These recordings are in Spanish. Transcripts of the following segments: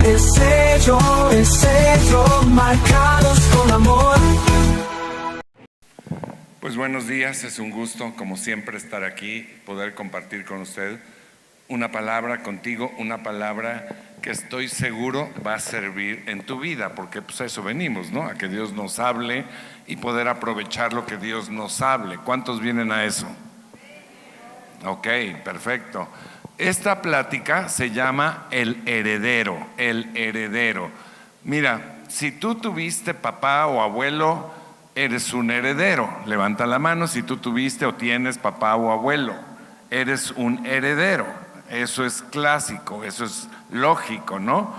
El sello, marcados con amor. Pues buenos días, es un gusto como siempre estar aquí, poder compartir con usted una palabra contigo, una palabra que estoy seguro va a servir en tu vida, porque pues a eso venimos, ¿no? A que Dios nos hable y poder aprovechar lo que Dios nos hable. ¿Cuántos vienen a eso? Ok, perfecto. Esta plática se llama El Heredero, el heredero. Mira, si tú tuviste papá o abuelo, eres un heredero. Levanta la mano si tú tuviste o tienes papá o abuelo. Eres un heredero. Eso es clásico, eso es lógico, ¿no?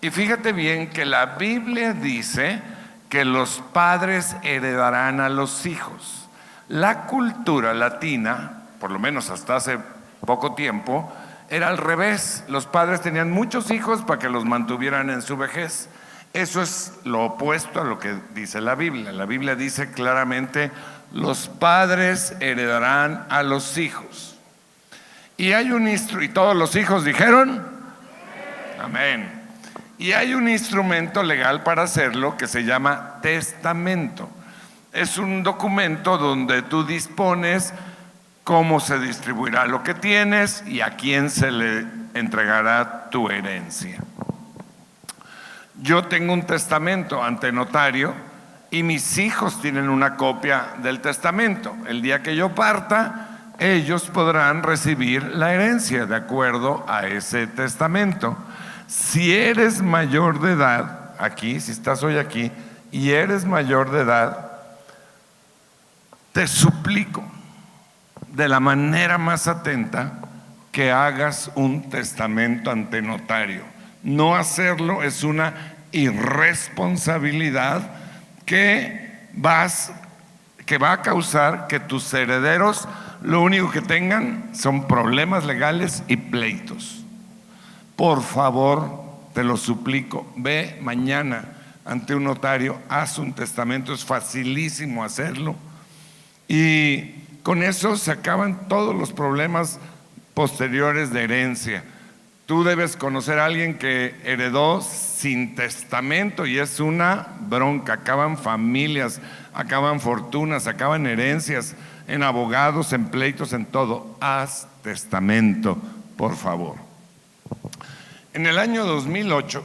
Y fíjate bien que la Biblia dice que los padres heredarán a los hijos. La cultura latina, por lo menos hasta hace poco tiempo, era al revés. Los padres tenían muchos hijos para que los mantuvieran en su vejez. Eso es lo opuesto a lo que dice la Biblia. La Biblia dice claramente: los padres heredarán a los hijos. Y hay un y todos los hijos dijeron amén. Y hay un instrumento legal para hacerlo que se llama testamento. Es un documento donde tú dispones cómo se distribuirá lo que tienes y a quién se le entregará tu herencia. Yo tengo un testamento ante notario y mis hijos tienen una copia del testamento. El día que yo parta, ellos podrán recibir la herencia de acuerdo a ese testamento. Si eres mayor de edad, aquí, si estás hoy aquí y eres mayor de edad, te suplico de la manera más atenta que hagas un testamento ante notario. No hacerlo es una irresponsabilidad que va a causar que tus herederos lo único que tengan son problemas legales y pleitos. Por favor, te lo suplico, ve mañana ante un notario, haz un testamento, es facilísimo hacerlo y con eso se acaban todos los problemas posteriores de herencia. Tú debes conocer a alguien que heredó sin testamento y es una bronca. Acaban familias, acaban fortunas, acaban herencias, en abogados, en pleitos, en todo. Haz testamento, por favor. En el año 2008,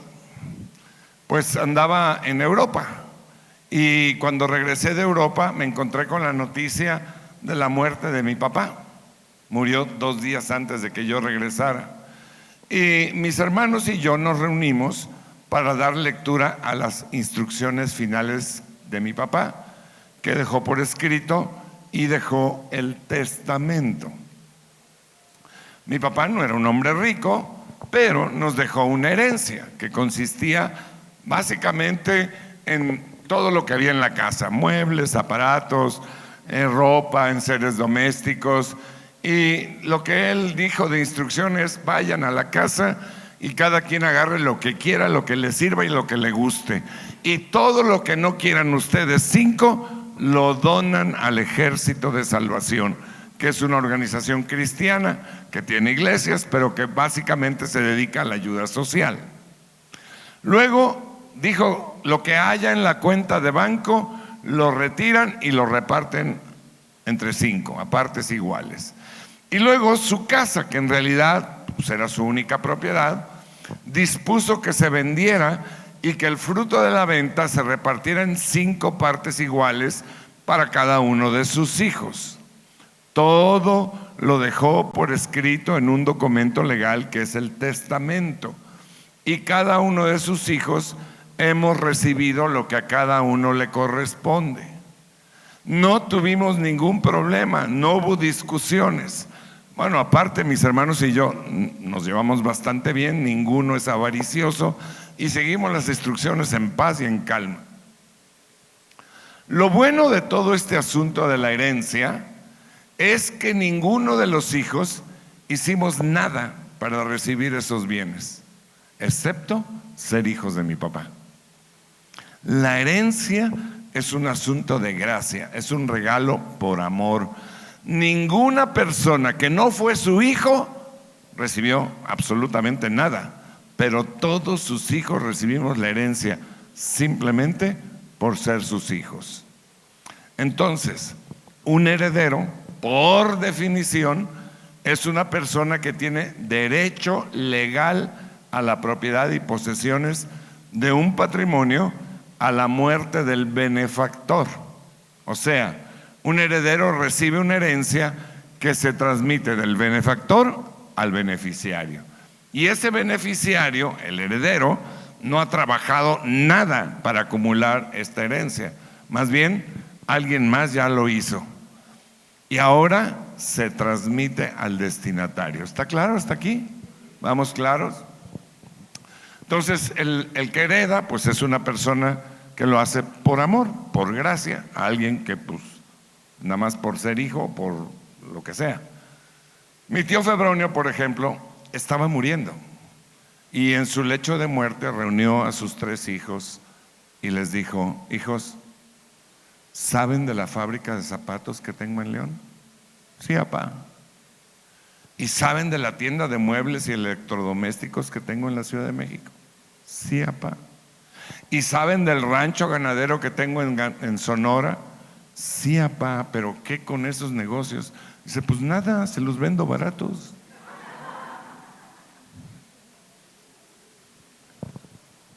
pues andaba en Europa y cuando regresé de Europa me encontré con la noticia de la muerte de mi papá. Murió 2 días antes de que yo regresara. Y mis hermanos y yo nos reunimos para dar lectura a las instrucciones finales de mi papá, que dejó por escrito y dejó el testamento. Mi papá no era un hombre rico, pero nos dejó una herencia que consistía básicamente en todo lo que había en la casa: muebles, aparatos, ropa, enseres domésticos. Y lo que él dijo de instrucciones: vayan a la casa y cada quien agarre lo que quiera, lo que le sirva y lo que le guste, y todo lo que no quieran ustedes 5 lo donan al Ejército de Salvación, que es una organización cristiana que tiene iglesias, pero que básicamente se dedica a la ayuda social. Luego dijo: lo que haya en la cuenta de banco lo retiran y lo reparten entre 5, a partes iguales. Y luego su casa, que en realidad pues era su única propiedad, dispuso que se vendiera y que el fruto de la venta se repartiera en 5 partes iguales para cada uno de sus hijos. Todo lo dejó por escrito en un documento legal que es el testamento, y cada uno de sus hijos hemos recibido lo que a cada uno le corresponde. No tuvimos ningún problema, no hubo discusiones. Bueno, aparte mis hermanos y yo nos llevamos bastante bien, ninguno es avaricioso y seguimos las instrucciones en paz y en calma. Lo bueno de todo este asunto de la herencia es que ninguno de los hijos hicimos nada para recibir esos bienes, excepto ser hijos de mi papá. La herencia es un asunto de gracia, es un regalo por amor. Ninguna persona que no fue su hijo recibió absolutamente nada, pero todos sus hijos recibimos la herencia simplemente por ser sus hijos. Entonces, un heredero, por definición, es una persona que tiene derecho legal a la propiedad y posesiones de un patrimonio a la muerte del benefactor. O sea, un heredero recibe una herencia que se transmite del benefactor al beneficiario. Y ese beneficiario, el heredero, no ha trabajado nada para acumular esta herencia. Más bien, alguien más ya lo hizo. Y ahora se transmite al destinatario. ¿Está claro hasta aquí? ¿Vamos claros? Entonces, el que hereda, pues es una persona que lo hace por amor, por gracia, a alguien que pues nada más por ser hijo, por lo que sea. Mi tío Febronio, por ejemplo, estaba muriendo y en su lecho de muerte reunió a sus 3 hijos y les dijo: hijos, ¿saben de la fábrica de zapatos que tengo en León? Sí, papá. ¿Y saben de la tienda de muebles y electrodomésticos que tengo en la Ciudad de México? Sí, papá. ¿Y saben del rancho ganadero que tengo en Sonora? Sí, papá. ¿Pero qué con esos negocios? Dice: pues nada, se los vendo baratos.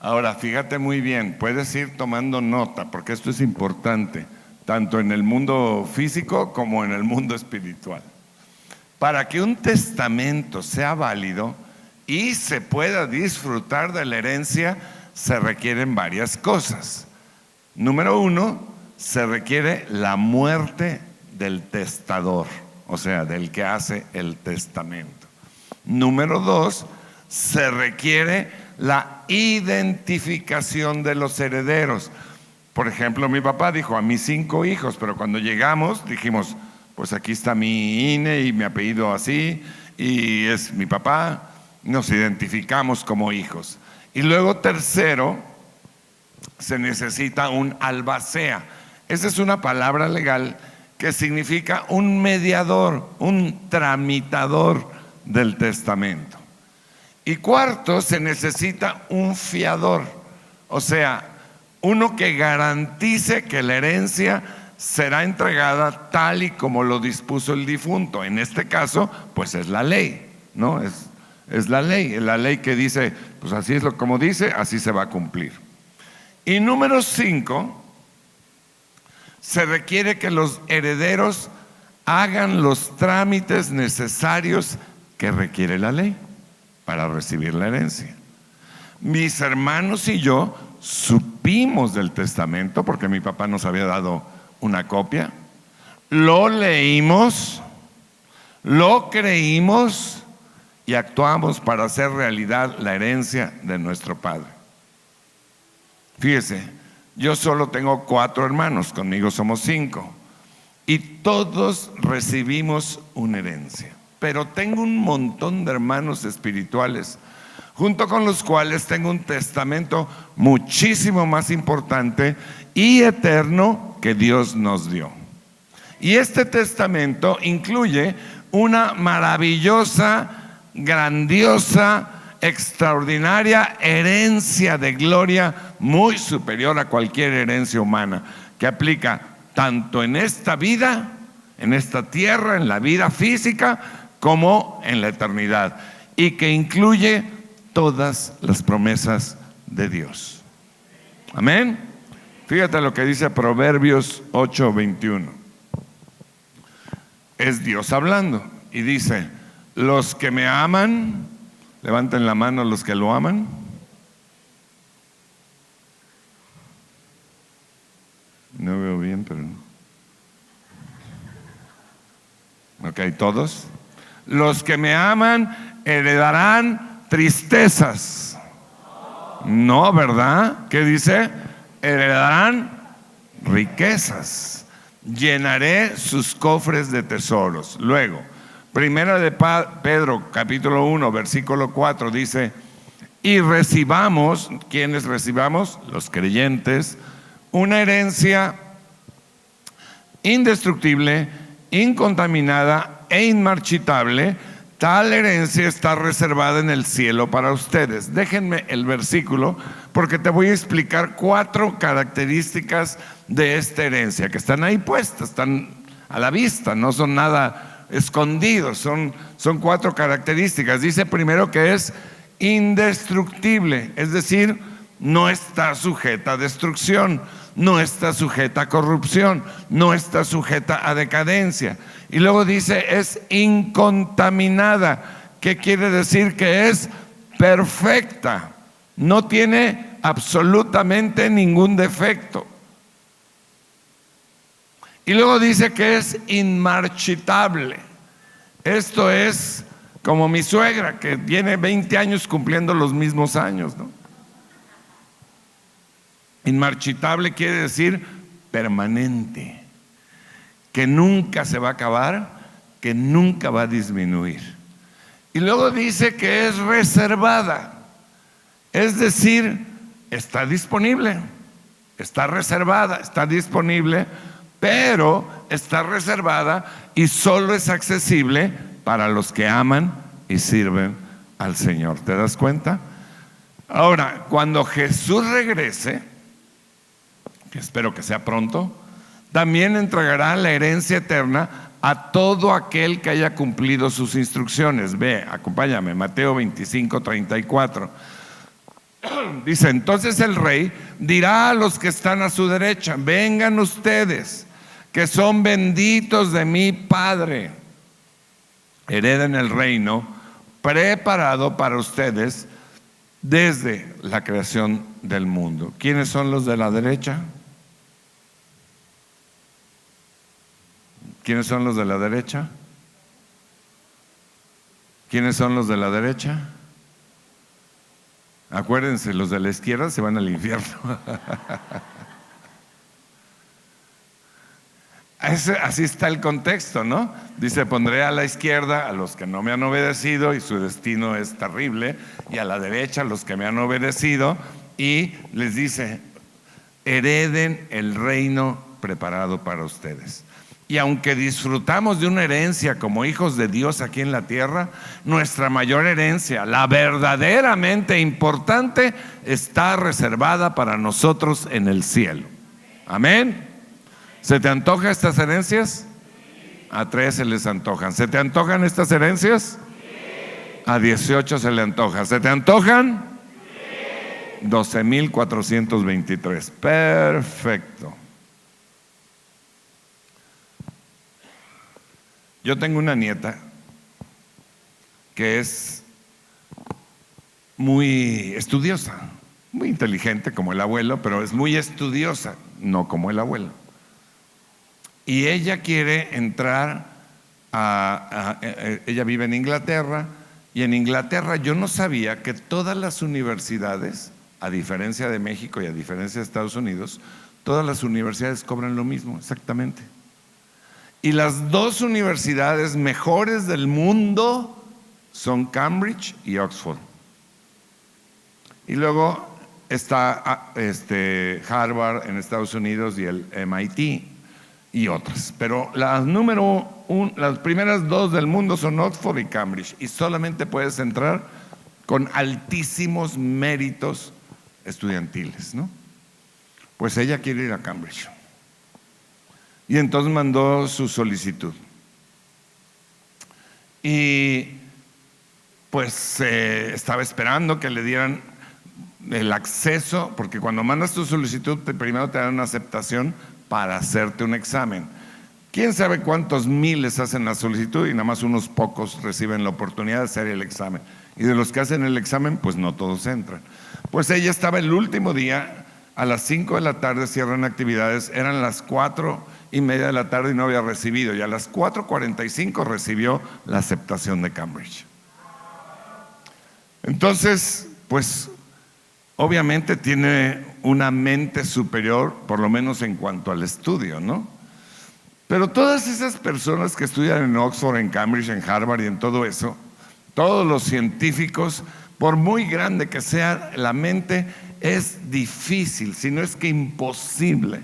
Ahora, fíjate muy bien, puedes ir tomando nota, porque esto es importante, tanto en el mundo físico como en el mundo espiritual. Para que un testamento sea válido y se pueda disfrutar de la herencia, se requieren varias cosas. Número 1, se requiere la muerte del testador, o sea, del que hace el testamento. Número 2, se requiere la identificación de los herederos. Por ejemplo, mi papá dijo: a mis 5 hijos, pero cuando llegamos dijimos: pues aquí está mi INE y mi apellido así, y es mi papá. Nos identificamos como hijos. Y luego, tercero, se necesita un albacea. Esa es una palabra legal que significa un mediador, un tramitador del testamento. Y cuarto, se necesita un fiador, o sea, uno que garantice que la herencia será entregada tal y como lo dispuso el difunto. En este caso, pues es la ley, ¿no? Es la ley que dice, pues así es como dice, así se va a cumplir. Y número 5, se requiere que los herederos hagan los trámites necesarios que requiere la ley para recibir la herencia. Mis hermanos y yo supimos del testamento porque mi papá nos había dado una copia, lo leímos, lo creímos y actuamos para hacer realidad la herencia de nuestro padre. Fíjese, yo solo tengo 4 hermanos, conmigo somos 5 y todos recibimos una herencia. Pero tengo un montón de hermanos espirituales, junto con los cuales tengo un testamento muchísimo más importante y eterno que Dios nos dio. Y este testamento incluye una maravillosa, grandiosa, extraordinaria herencia de gloria muy superior a cualquier herencia humana, que aplica tanto en esta vida, en esta tierra, en la vida física, como en la eternidad, y que incluye todas las promesas de Dios. Amén. Fíjate lo que dice Proverbios 8:21. Es Dios hablando y dice: los que me aman, levanten la mano los que lo aman. No veo bien, pero ok, todos. Los que me aman heredarán tristezas. No, ¿verdad? ¿Qué dice? Heredarán riquezas. Llenaré sus cofres de tesoros. Luego, primera de Pedro, capítulo 1, versículo 4, dice: y recibamos, ¿quiénes recibamos? Los creyentes, una herencia indestructible, incontaminada e inmarchitable, tal herencia está reservada en el cielo para ustedes. Déjenme el versículo porque te voy a explicar 4 características de esta herencia que están ahí puestas, están a la vista, no son nada escondidos, son 4 características. Dice primero que es indestructible, es decir, no está sujeta a destrucción, no está sujeta a corrupción, no está sujeta a decadencia. Y luego dice es incontaminada. ¿Qué quiere decir? Que es perfecta, no tiene absolutamente ningún defecto. Y luego dice que es inmarchitable. Esto es como mi suegra, que tiene 20 años cumpliendo los mismos años, ¿no? Inmarchitable quiere decir permanente, que nunca se va a acabar, que nunca va a disminuir. Y luego dice que es reservada, es decir, está disponible, está reservada, está disponible, pero está reservada y solo es accesible para los que aman y sirven al Señor. ¿Te das cuenta? Ahora, cuando Jesús regrese, que espero que sea pronto, también entregará la herencia eterna a todo aquel que haya cumplido sus instrucciones. Ve, acompáñame, Mateo 25:34. Dice, entonces el rey dirá a los que están a su derecha: vengan ustedes, que son benditos de mi Padre, hereden el reino preparado para ustedes desde la creación del mundo. ¿Quiénes son los de la derecha? ¿Quiénes son los de la derecha? ¿Quiénes son los de la derecha? Acuérdense, los de la izquierda se van al infierno. Así está el contexto, ¿no? Dice, pondré a la izquierda a los que no me han obedecido y su destino es terrible, y a la derecha a los que me han obedecido, y les dice, hereden el reino preparado para ustedes. Y aunque disfrutamos de una herencia como hijos de Dios aquí en la tierra, nuestra mayor herencia, la verdaderamente importante, está reservada para nosotros en el cielo. Amén. ¿Se te antojan estas herencias? A 3 se les antojan. ¿Se te antojan estas herencias? A 18 se le antojan. ¿Se te antojan? 12,423. Perfecto. Yo tengo una nieta que es muy estudiosa, muy inteligente como el abuelo, pero es muy estudiosa, no como el abuelo. Y ella quiere entrar ella vive en Inglaterra, y en Inglaterra yo no sabía que todas las universidades, a diferencia de México y a diferencia de Estados Unidos, todas las universidades cobran lo mismo, exactamente. Y las 2 universidades mejores del mundo son Cambridge y Oxford. Y luego está Harvard en Estados Unidos y el MIT y otras. Pero las primeras 2 del mundo son Oxford y Cambridge. Y solamente puedes entrar con altísimos méritos estudiantiles, ¿no? Pues ella quiere ir a Cambridge. Y entonces mandó su solicitud. Y pues estaba esperando que le dieran el acceso, porque cuando mandas tu solicitud, primero te dan una aceptación para hacerte un examen. ¿Quién sabe cuántos miles hacen la solicitud? Y nada más unos pocos reciben la oportunidad de hacer el examen. Y de los que hacen el examen, pues no todos entran. Pues ella estaba el último día, a las 5 de la tarde cierran actividades, eran las 4:30 de la tarde y no había recibido, y a las 4:45 recibió la aceptación de Cambridge. Entonces, pues obviamente tiene una mente superior, por lo menos en cuanto al estudio, ¿no? Pero todas esas personas que estudian en Oxford, en Cambridge, en Harvard y en todo eso, todos los científicos, por muy grande que sea la mente, es difícil, si no es que imposible,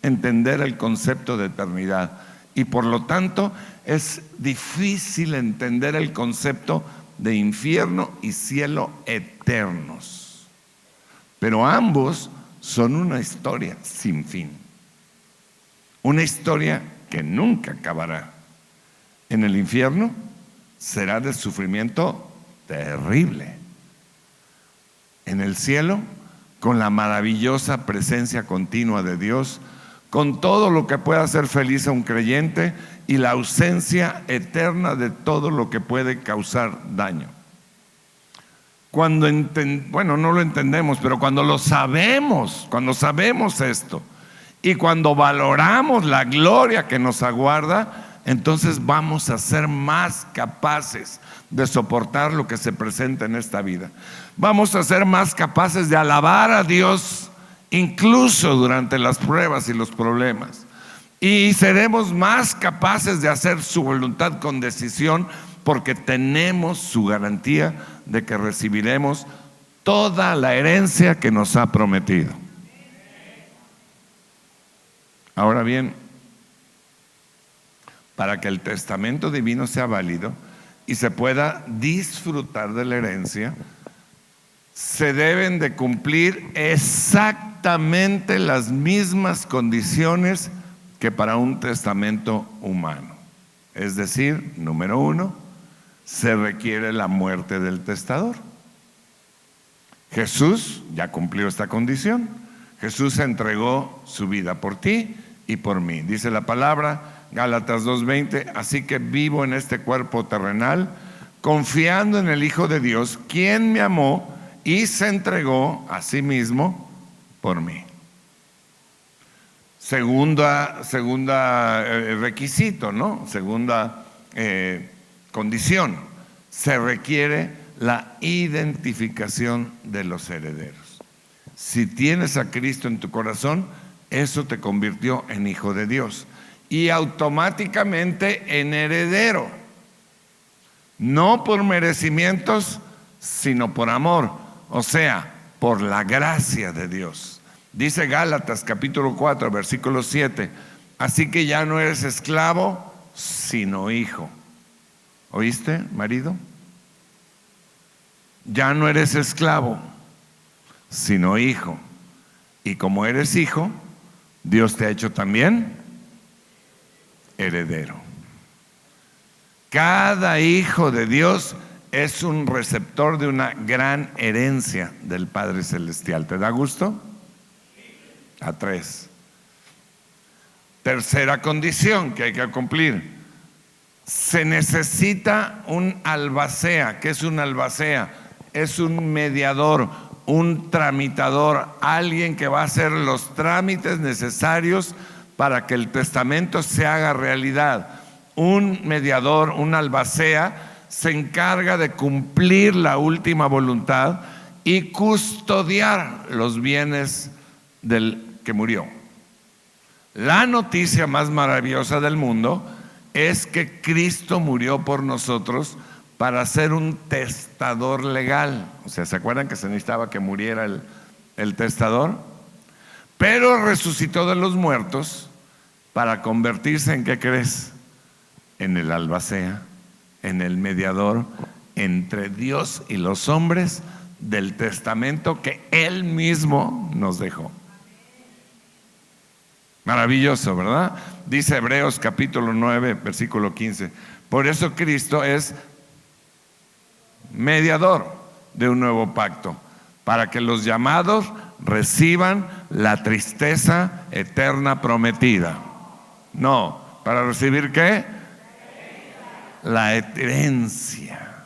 entender el concepto de eternidad. y por lo tanto es difícil entender el concepto de infierno y cielo eternos. Pero ambos son una historia sin fin, una historia que nunca acabará. En el infierno será de sufrimiento terrible. En el cielo, con la maravillosa presencia continua de Dios, con todo lo que pueda hacer feliz a un creyente y la ausencia eterna de todo lo que puede causar daño. Bueno, no lo entendemos, pero cuando lo sabemos, cuando sabemos esto y cuando valoramos la gloria que nos aguarda, entonces vamos a ser más capaces de soportar lo que se presenta en esta vida. Vamos a ser más capaces de alabar a Dios incluso durante las pruebas y los problemas. Y seremos más capaces de hacer su voluntad con decisión, porque tenemos su garantía de que recibiremos toda la herencia que nos ha prometido. Ahora bien, para que el testamento divino sea válido y se pueda disfrutar de la herencia, se deben de cumplir exactamente las mismas condiciones que para un testamento humano. Es decir, número 1, se requiere la muerte del testador. Jesús ya cumplió esta condición. Jesús entregó su vida por ti y por mí. Dice la palabra, Gálatas 2:20, así que vivo en este cuerpo terrenal, confiando en el Hijo de Dios, quien me amó y se entregó a sí mismo por mí. Segunda requisito, ¿no? Segunda condición, se requiere la identificación de los herederos. Si tienes a Cristo en tu corazón, eso te convirtió en hijo de Dios y automáticamente en heredero, no por merecimientos, sino por amor, o sea, por la gracia de Dios. Dice Gálatas capítulo 4, versículo 7, así que ya no eres esclavo, sino hijo. ¿Oíste, marido? Ya no eres esclavo, sino hijo. Y como eres hijo, Dios te ha hecho también heredero. Cada hijo de Dios es un receptor de una gran herencia del Padre Celestial. ¿Te da gusto? A 3. Tercera condición que hay que cumplir. Se necesita un albacea. ¿Qué es un albacea? Es un mediador, un tramitador, alguien que va a hacer los trámites necesarios para que el testamento se haga realidad. Un mediador, un albacea, se encarga de cumplir la última voluntad y custodiar los bienes del que murió. La noticia más maravillosa del mundo es que Cristo murió por nosotros para ser un testador legal. O sea, ¿se acuerdan que se necesitaba que muriera el testador? Pero resucitó de los muertos para convertirse en, ¿qué crees? En el albacea, en el mediador entre Dios y los hombres del testamento que Él mismo nos dejó. Maravilloso, ¿verdad? Dice Hebreos capítulo 9, versículo 15. Por eso Cristo es mediador de un nuevo pacto, para que los llamados reciban la tristeza eterna prometida. No, ¿para recibir qué? La herencia.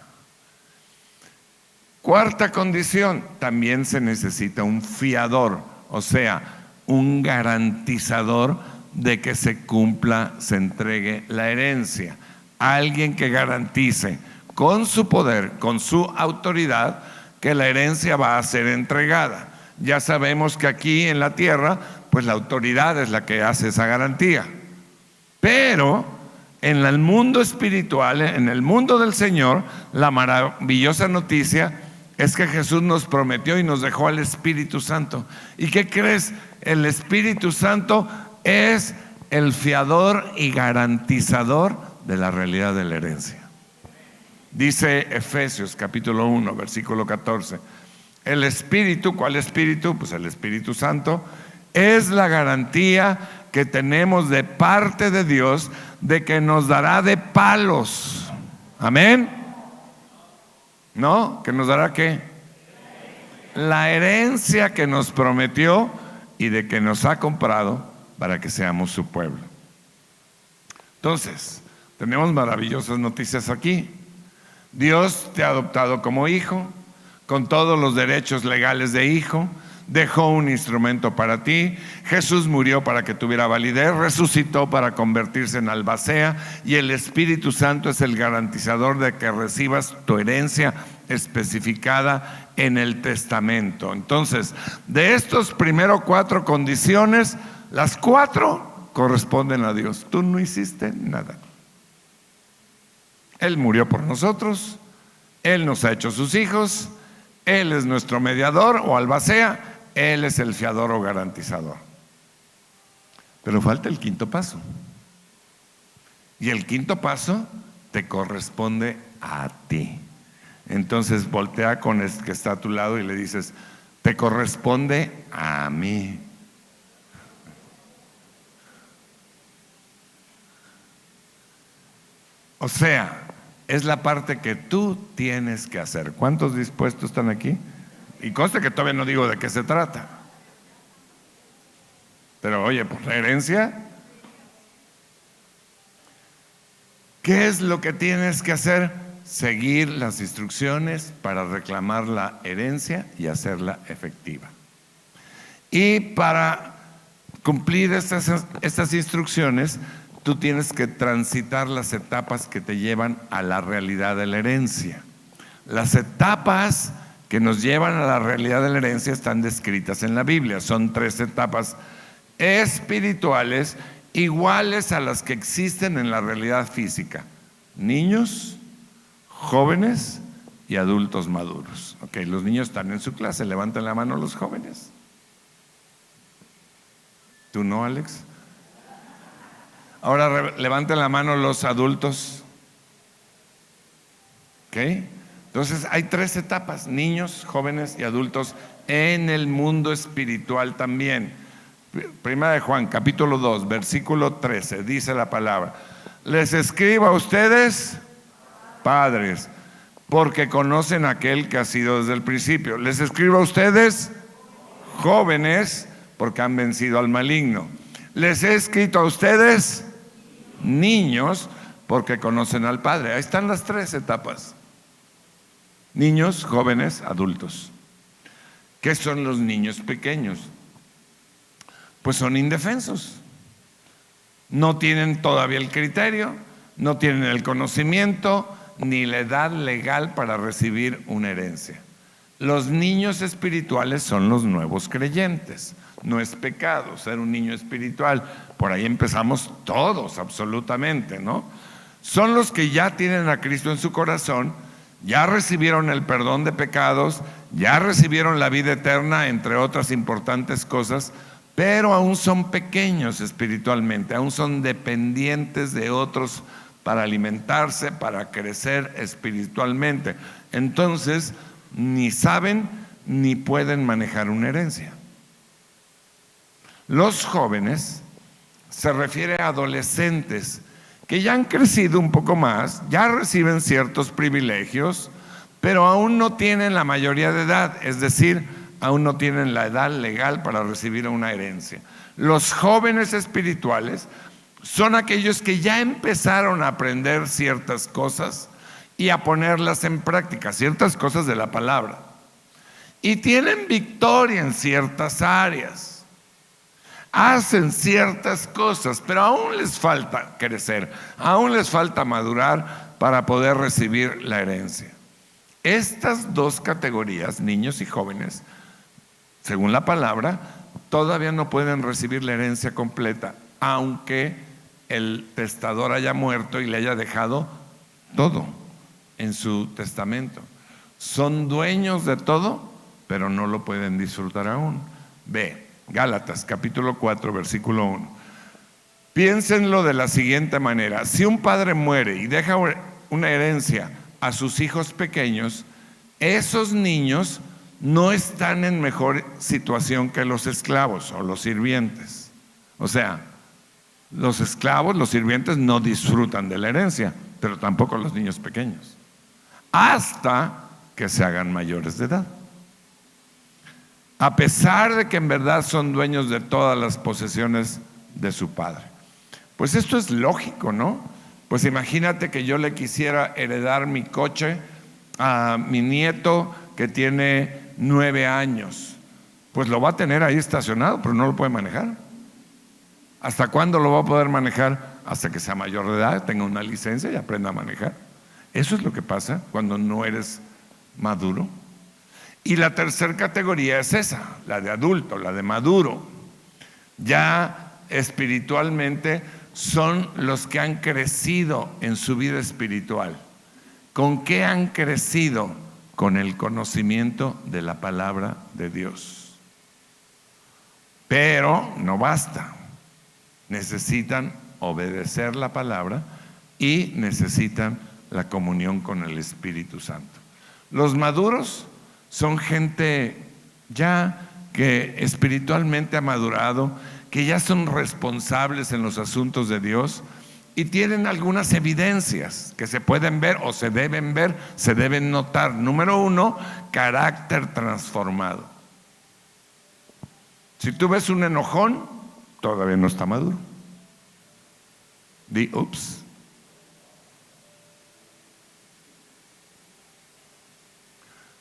Cuarta condición, también se necesita un fiador, o sea, un garantizador de que se cumpla, se entregue la herencia. Alguien que garantice con su poder, con su autoridad, que la herencia va a ser entregada. Ya sabemos que aquí en la tierra, pues la autoridad es la que hace esa garantía. Pero en el mundo espiritual, en el mundo del Señor, la maravillosa noticia es que Jesús nos prometió y nos dejó al Espíritu Santo. ¿Y qué crees? El Espíritu Santo es el fiador y garantizador de la realidad de la herencia. Dice Efesios capítulo 1, versículo 14. El Espíritu, ¿cuál Espíritu? Pues el Espíritu Santo, es la garantía que tenemos de parte de Dios de que nos dará de palos. Amén. ¿No? ¿Que nos dará qué? La herencia que nos prometió y de que nos ha comprado para que seamos su pueblo. Entonces, tenemos maravillosas noticias aquí. Dios te ha adoptado como hijo, con todos los derechos legales de hijo. Dejó un instrumento para ti. Jesús murió para que tuviera validez, resucitó para convertirse en albacea, y el Espíritu Santo es el garantizador de que recibas tu herencia especificada en el testamento. Entonces, de estos primero 4 condiciones, las 4 corresponden a Dios. Tú no hiciste nada. Él murió por nosotros, Él nos ha hecho sus hijos, Él es nuestro mediador o albacea, Él es el fiador o garantizador. Pero falta el 5.º paso. Y el 5.º paso te corresponde a ti. Entonces voltea con el que está a tu lado y le dices: te corresponde a mí. O sea, es la parte que tú tienes que hacer. ¿Cuántos dispuestos están aquí? Y conste que todavía no digo de qué se trata. Pero oye, pues la herencia, ¿qué es lo que tienes que hacer? Seguir las instrucciones para reclamar la herencia y hacerla efectiva. Y para cumplir estas instrucciones, tú tienes que transitar las etapas que te llevan a la realidad de la herencia. Las etapas que nos llevan a la realidad de la herencia están descritas en la Biblia. Son 3 etapas espirituales iguales a las que existen en la realidad física: niños, jóvenes y adultos maduros. Ok, los niños están en su clase. Levanten la mano los jóvenes. ¿Tú no, Alex? Ahora levanten la mano los adultos. ¿Ok? Entonces hay 3 etapas: niños, jóvenes y adultos en el mundo espiritual también. Primera de Juan, capítulo 2, versículo 13, dice la palabra: les escribo a ustedes, padres, porque conocen a aquel que ha sido desde el principio. Les escribo a ustedes, jóvenes, porque han vencido al maligno. Les he escrito a ustedes, niños, porque conocen al Padre. Ahí están las 3 etapas: niños, jóvenes, adultos. ¿Qué son los niños pequeños? Pues son indefensos. No tienen todavía el criterio, no tienen el conocimiento ni la edad legal para recibir una herencia. Los niños espirituales son los nuevos creyentes. No es pecado ser un niño espiritual. Por ahí empezamos todos, absolutamente, ¿no? Son los que ya tienen a Cristo en su corazón, ya recibieron el perdón de pecados, ya recibieron la vida eterna, entre otras importantes cosas, pero aún son pequeños espiritualmente, aún son dependientes de otros para alimentarse, para crecer espiritualmente. Entonces, ni saben ni pueden manejar una herencia. Los jóvenes se refiere a adolescentes que ya han crecido un poco más, ya reciben ciertos privilegios, pero aún no tienen la mayoría de edad, es decir, aún no tienen la edad legal para recibir una herencia. Los jóvenes espirituales son aquellos que ya empezaron a aprender ciertas cosas y a ponerlas en práctica, ciertas cosas de la palabra, y tienen victoria en ciertas áreas, hacen ciertas cosas, pero aún les falta crecer, aún les falta madurar para poder recibir la herencia. Estas 2 categorías, niños y jóvenes, según la palabra, todavía no pueden recibir la herencia completa, aunque el testador haya muerto y le haya dejado todo en su testamento. Son dueños de todo, pero no lo pueden disfrutar aún. Ve Gálatas capítulo 4 versículo 1. Piénsenlo de la siguiente manera: si un padre muere y deja una herencia a sus hijos pequeños, esos niños no están en mejor situación que los esclavos o los sirvientes. O sea, los esclavos, los sirvientes no disfrutan de la herencia, pero tampoco los niños pequeños, hasta que se hagan mayores de edad. A pesar de que en verdad son dueños de todas las posesiones de su padre. Pues esto es lógico, ¿no? Pues imagínate que yo le quisiera heredar mi coche a mi nieto que tiene 9 años. Pues lo va a tener ahí estacionado, pero no lo puede manejar. ¿Hasta cuándo lo va a poder manejar? Hasta que sea mayor de edad, tenga una licencia y aprenda a manejar. Eso es lo que pasa cuando no eres maduro. Y la tercera categoría es esa, la de adulto, la de maduro. Ya espiritualmente son los que han crecido en su vida espiritual. ¿Con qué han crecido? Con el conocimiento de la palabra de Dios. Pero no basta. Necesitan obedecer la palabra y necesitan la comunión con el Espíritu Santo. Los maduros son gente ya que espiritualmente ha madurado, que ya son responsables en los asuntos de Dios y tienen algunas evidencias que se pueden ver o se deben notar. Número 1, carácter transformado. Si tú ves un enojón, todavía no está maduro. Di ups.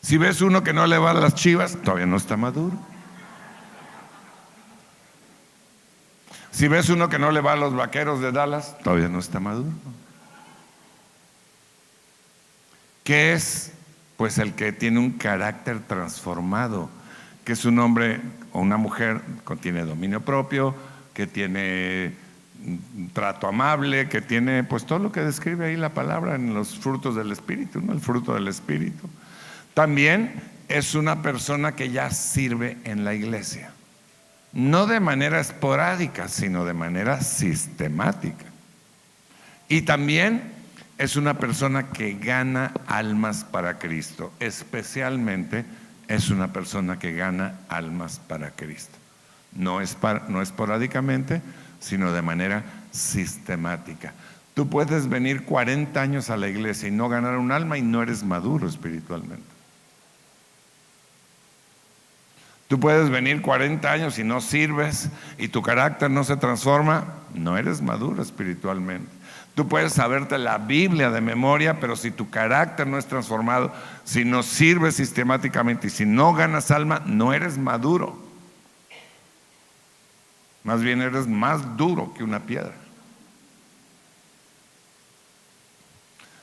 Si ves uno que no le va a las Chivas, todavía no está maduro. Si ves uno que no le va a los Vaqueros de Dallas, todavía no está maduro. ¿Qué es? Pues el que tiene un carácter transformado, que es un hombre o una mujer que tiene dominio propio, que tiene un trato amable, que tiene pues todo lo que describe ahí la palabra en los frutos del Espíritu, ¿no? El fruto del Espíritu. También es una persona que ya sirve en la iglesia. No de manera esporádica, sino de manera sistemática. Y también es una persona que gana almas para Cristo. Especialmente es una persona que gana almas para Cristo. No esporádicamente, sino de manera sistemática. Tú puedes venir 40 años a la iglesia y no ganar un alma y no eres maduro espiritualmente. Tú puedes venir 40 años y no sirves y tu carácter no se transforma, no eres maduro espiritualmente. Tú puedes saberte la Biblia de memoria, pero si tu carácter no es transformado, si no sirves sistemáticamente y si no ganas alma, no eres maduro. Más bien eres más duro que una piedra.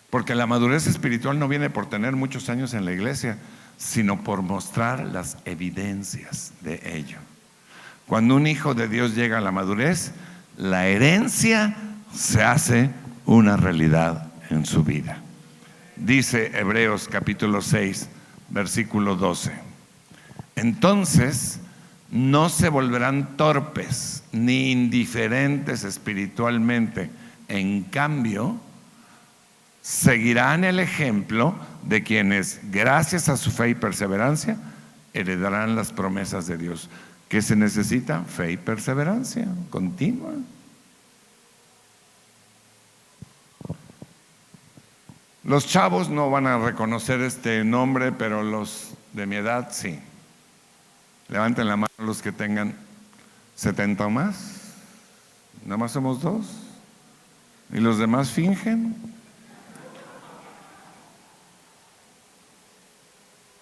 Porque la madurez espiritual no viene por tener muchos años en la iglesia, sino por mostrar las evidencias de ello. Cuando un hijo de Dios llega a la madurez, la herencia se hace una realidad en su vida. Dice Hebreos capítulo 6, versículo 12. Entonces no se volverán torpes ni indiferentes espiritualmente. En cambio, seguirán el ejemplo de quienes, gracias a su fe y perseverancia, heredarán las promesas de Dios. ¿Qué se necesita? Fe y perseverancia continua. Los chavos no van a reconocer este nombre, pero los de mi edad sí. Levanten la mano los que tengan 70 o más. Nada más somos 2. ¿Y los demás fingen?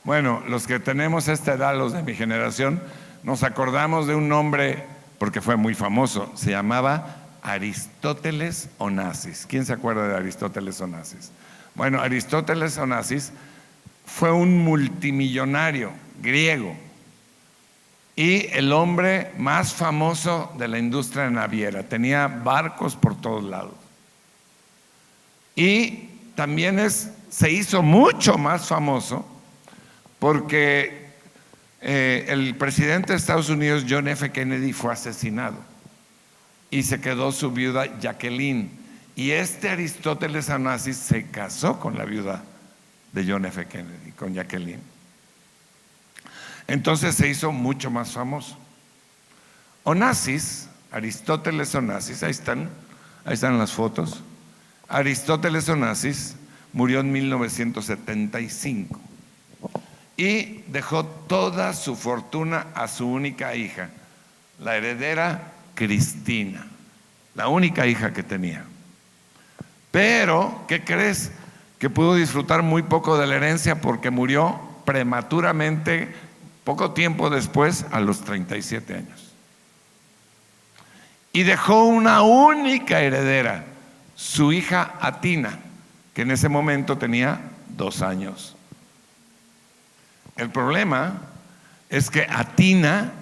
Bueno, los que tenemos esta edad, los de mi generación, nos acordamos de un nombre porque fue muy famoso. Se llamaba Aristóteles Onassis. ¿Quién se acuerda de Aristóteles Onassis? Bueno, Aristóteles Onassis fue un multimillonario griego y el hombre más famoso de la industria naviera. Tenía barcos por todos lados. Y también se hizo mucho más famoso porque el presidente de Estados Unidos, John F. Kennedy, fue asesinado. y se quedó su viuda Jacqueline. Y Aristóteles Onassis se casó con la viuda de John F. Kennedy, con Jacqueline. Entonces se hizo mucho más famoso. Onassis, Aristóteles Onassis, ahí están las fotos. Aristóteles Onassis murió en 1975 y dejó toda su fortuna a su única hija, la heredera Cristina, la única hija que tenía. Pero, ¿qué crees? Que pudo disfrutar muy poco de la herencia porque murió prematuramente, poco tiempo después, a los 37 años. Y dejó una única heredera, su hija Atina, que en ese momento tenía 2 años. El problema es que Atina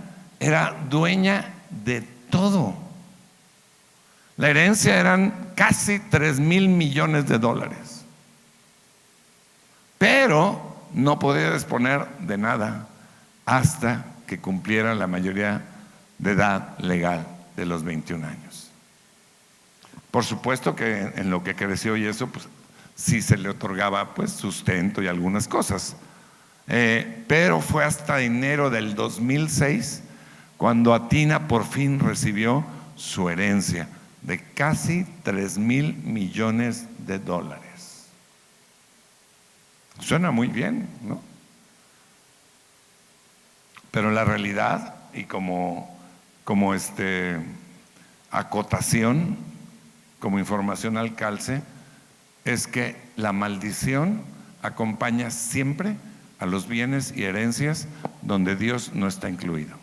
era dueña de todo. La herencia eran casi 3,000 millones de dólares. Pero no podía disponer de nada hasta que cumpliera la mayoría de edad legal de los 21 años. Por supuesto que en lo que creció y eso, pues sí se le otorgaba pues sustento y algunas cosas. Pero fue hasta enero del 2006 cuando Atina por fin recibió su herencia de casi 3,000 millones de dólares. Suena muy bien, ¿no? Pero la realidad, y como acotación, como información al calce, es que la maldición acompaña siempre a los bienes y herencias donde Dios no está incluido.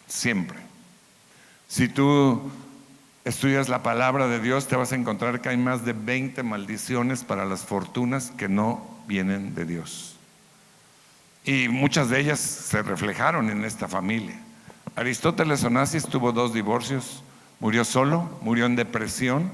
Siempre. Si tú estudias la palabra de Dios, te vas a encontrar que hay más de 20 maldiciones para las fortunas que no vienen de Dios. Y muchas de ellas se reflejaron en esta familia. Aristóteles Onassis tuvo 2 divorcios, murió solo, murió en depresión.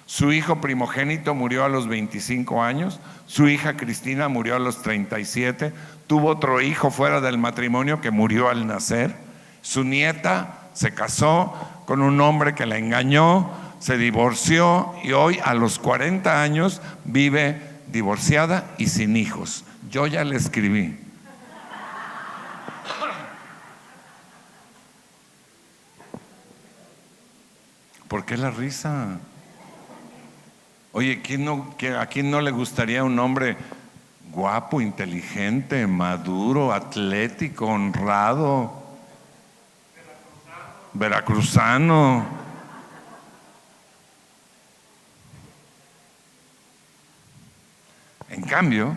Su hijo primogénito murió a los 25 años, su hija Cristina murió a los 37, tuvo otro hijo fuera del matrimonio que murió al nacer. Su nieta se casó con un hombre que la engañó, se divorció y hoy a los 40 años vive divorciada y sin hijos. Yo ya le escribí. ¿Por qué la risa? Oye, ¿a quién no le gustaría un hombre guapo, inteligente, maduro, atlético, honrado, veracruzano? En cambio,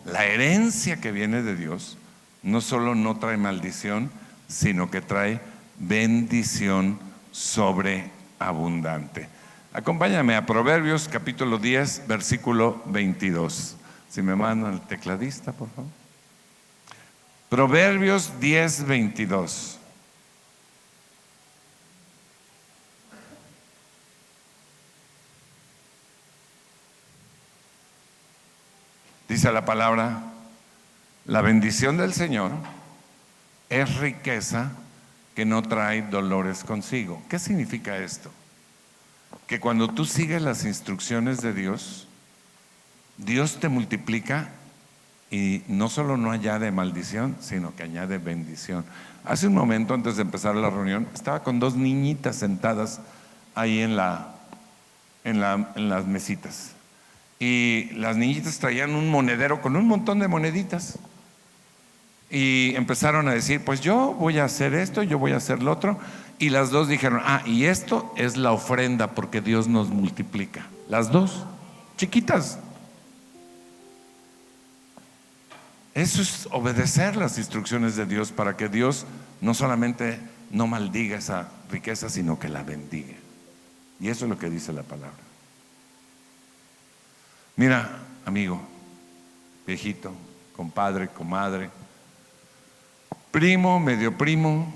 la herencia que viene de Dios no solo no trae maldición, sino que trae bendición sobreabundante. Acompáñame a Proverbios capítulo 10, versículo 22. Si me mandan el tecladista, por favor. Proverbios 10, 22. Dice la palabra: la bendición del Señor es riqueza que no trae dolores consigo. ¿Qué significa esto? Que cuando tú sigues las instrucciones de Dios, Dios te multiplica y no solo no añade maldición, sino que añade bendición. Hace un momento, antes de empezar la reunión, estaba con 2 niñitas sentadas ahí en las mesitas. Y las niñitas traían un monedero con un montón de moneditas. Y empezaron a decir: pues yo voy a hacer esto, yo voy a hacer lo otro. Y las 2 dijeron: y esto es la ofrenda porque Dios nos multiplica. Las 2, chiquitas. Eso es obedecer las instrucciones de Dios para que Dios no solamente no maldiga esa riqueza, sino que la bendiga. Y eso es lo que dice la palabra. Mira, amigo, viejito, compadre, comadre, primo, medio primo,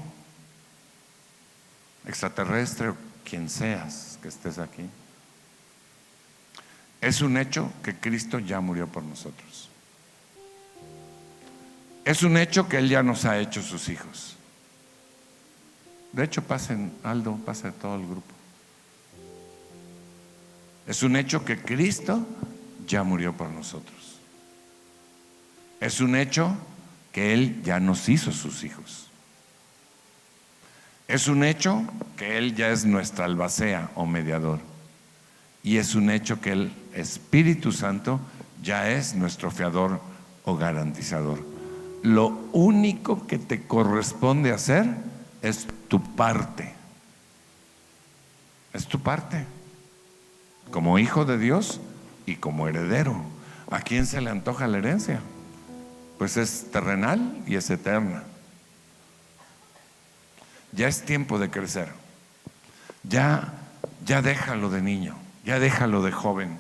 extraterrestre o quien seas que estés aquí, es un hecho que Cristo ya murió por nosotros. Es un hecho que Él ya nos ha hecho sus hijos. De hecho, pasen, Aldo, pasa todo el grupo. Es un hecho que Cristo ya murió por nosotros. Es un hecho que Él ya nos hizo sus hijos. Es un hecho que Él ya es nuestra albacea o mediador. Y es un hecho que el Espíritu Santo ya es nuestro fiador o garantizador. Lo único que te corresponde hacer es tu parte. Es tu parte. Como hijo de Dios y como heredero. ¿A quién se le antoja la herencia? Pues es terrenal y es eterna. Ya es tiempo de crecer. Ya déjalo de niño, ya déjalo de joven.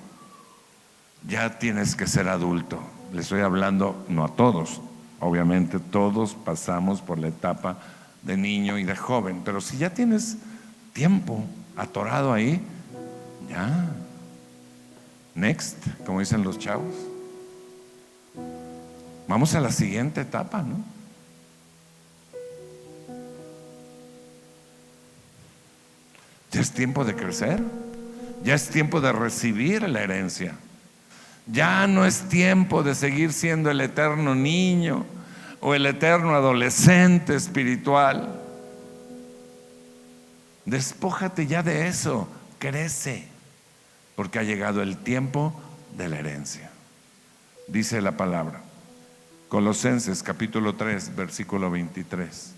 Ya tienes que ser adulto. Le estoy hablando no a todos, obviamente todos pasamos por la etapa de niño y de joven, pero si ya tienes tiempo atorado ahí, ya next, como dicen los chavos, vamos a la siguiente etapa, ¿no? Ya es tiempo de crecer, ya es tiempo de recibir la herencia. Ya no es tiempo de seguir siendo el eterno niño o el eterno adolescente espiritual. Despójate ya de eso, crece, porque ha llegado el tiempo de la herencia. Dice la palabra, Colosenses capítulo 3, versículo 23.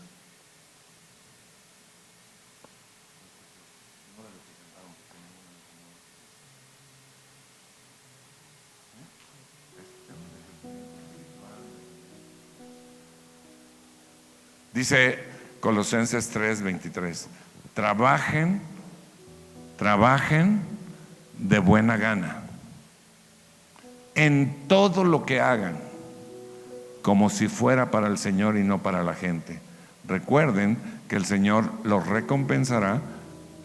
Dice Colosenses 3, 23. Trabajen de buena gana en todo lo que hagan, como si fuera para el Señor y no para la gente. Recuerden que el Señor los recompensará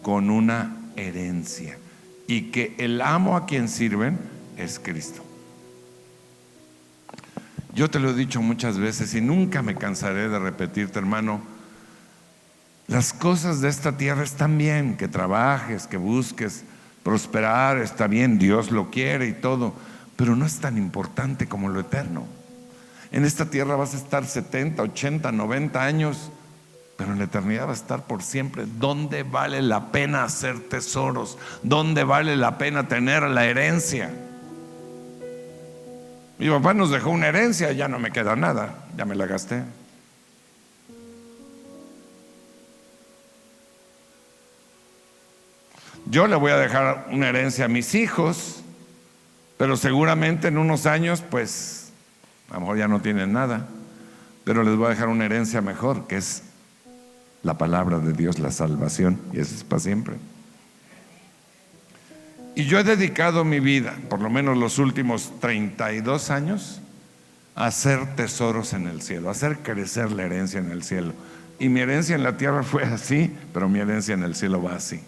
con una herencia y que el amo a quien sirven es Cristo. Yo te lo he dicho muchas veces y nunca me cansaré de repetirte, hermano, las cosas de esta tierra están bien, que trabajes, que busques prosperar, está bien, Dios lo quiere y todo, pero no es tan importante como lo eterno. En esta tierra vas a estar 70, 80, 90 años, pero en la eternidad vas a estar por siempre. ¿Dónde vale la pena hacer tesoros? ¿Dónde vale la pena tener la herencia? Mi papá nos dejó una herencia, ya no me queda nada, ya me la gasté. Yo le voy a dejar una herencia a mis hijos, pero seguramente en unos años, pues, a lo mejor ya no tienen nada, pero les voy a dejar una herencia mejor, que es la palabra de Dios, la salvación, y eso es para siempre. Y yo he dedicado mi vida, por lo menos los últimos 32 años, a hacer tesoros en el cielo, a hacer crecer la herencia en el cielo. Y mi herencia en la tierra fue así, pero mi herencia en el cielo va así.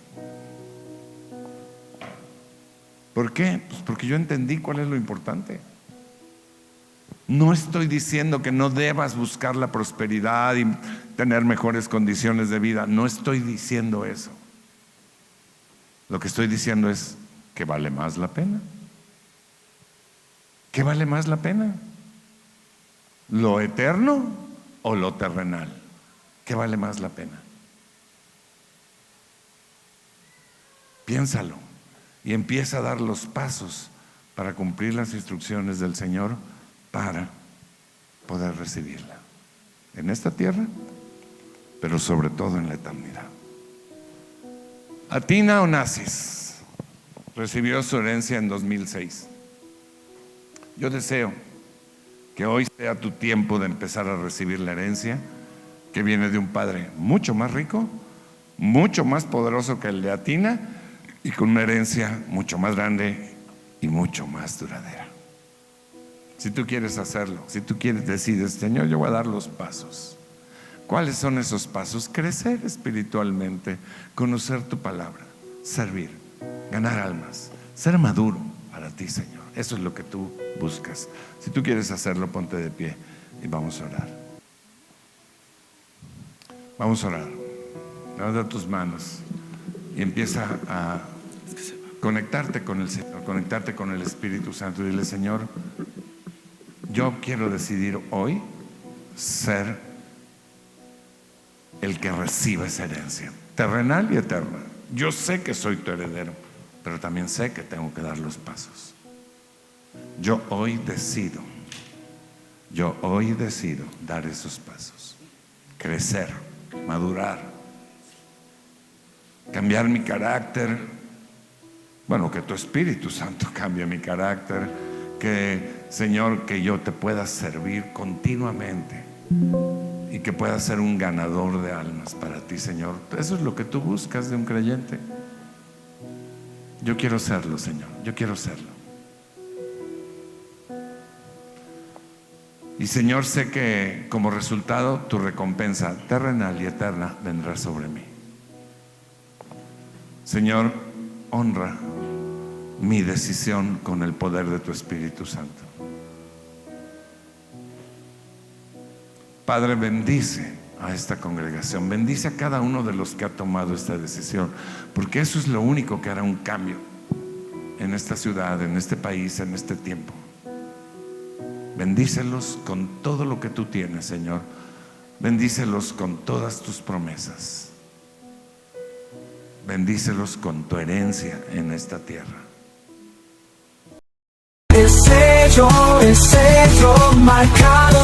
¿Por qué? Pues porque yo entendí cuál es lo importante. No estoy diciendo que no debas buscar la prosperidad y tener mejores condiciones de vida. No estoy diciendo eso. Lo que estoy diciendo es que vale más la pena. ¿Qué vale más la pena? ¿Lo eterno o lo terrenal? ¿Qué vale más la pena? Piénsalo y empieza a dar los pasos para cumplir las instrucciones del Señor para poder recibirla en esta tierra, pero sobre todo en la eternidad. Atina Onassis recibió su herencia en 2006. Yo deseo que hoy sea tu tiempo de empezar a recibir la herencia que viene de un padre mucho más rico, mucho más poderoso que el de Atina y con una herencia mucho más grande y mucho más duradera. Si tú quieres hacerlo, si tú quieres, decides, Señor, yo voy a dar los pasos. ¿Cuáles son esos pasos? Crecer espiritualmente, conocer tu palabra, servir, ganar almas, ser maduro para ti, Señor. Eso es lo que tú buscas. Si tú quieres hacerlo, ponte de pie y vamos a orar. Vamos a orar. levanta tus manos y empieza a conectarte con el Señor, conectarte con el Espíritu Santo y dile: Señor, yo quiero decidir hoy ser el que reciba esa herencia terrenal y eterna. Yo sé que soy tu heredero, pero también sé que tengo que dar los pasos. Yo hoy decido dar esos pasos, crecer, madurar, cambiar mi carácter. Bueno, que tu Espíritu Santo cambie mi carácter, que, Señor, que yo te pueda servir continuamente y que pueda ser un ganador de almas para ti, Señor. Eso es lo que tú buscas de un creyente. Yo quiero serlo, Señor, yo quiero serlo. Y, Señor, sé que como resultado tu recompensa terrenal y eterna vendrá sobre mí. Señor, honra mi decisión con el poder de tu Espíritu Santo. Padre, bendice a esta congregación, bendice a cada uno de los que ha tomado esta decisión, porque eso es lo único que hará un cambio en esta ciudad, en este país, en este tiempo. Bendícelos con todo lo que tú tienes, Señor. Bendícelos con todas tus promesas. Bendícelos con tu herencia en esta tierra. El sello marcado